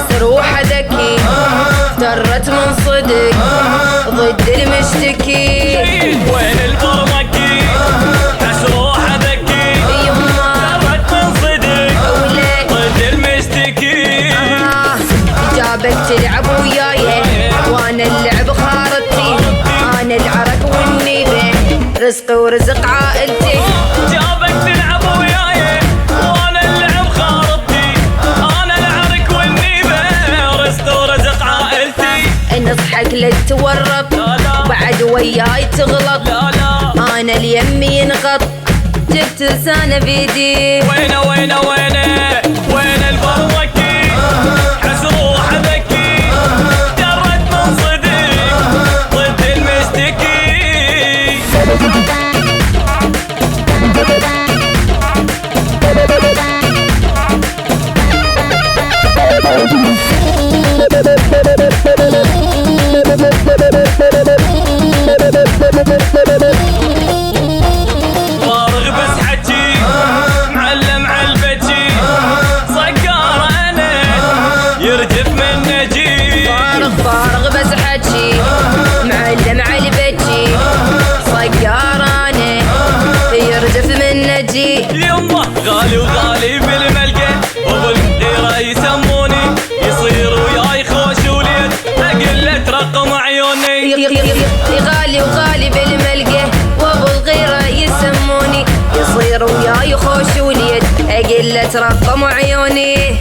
حس روحه ذكي درت من صدق ضد المشتكي. وين البرمكي حس روحه ذكي درت من صدق ضد المشتكي. جابك تلعب وياي وانا اللعب خارطتي، انا العرك والنيبه رزقي ورزق عائلتي. جابك تلعب وياي وانا اللعب خارطتي، انا العرك والنيبه رزقي ورزق عائلتي. نصحك لا تتورط وبعد وياي تغلط، انا اليمي ينغط جبت لسانه بيدي. وينه وينه وينه وين البرمكي حس روحه ذكي درت من صدق ضد المشتكي. فارغ بس حكي معلم عالبجي صقار انا يرجف من نجي. فارغ بس حكي معلم عالبجي صقار انا يرجف من نجي. يمه غالي وغالي بالملقى ابو الديره يسموني، يصير وياي خوش وليد اقله رقم عيوني. غالي وغالي بالملقى وابو الغيره يسموني، يصير وياي خوش وليد اقله رقم عيوني.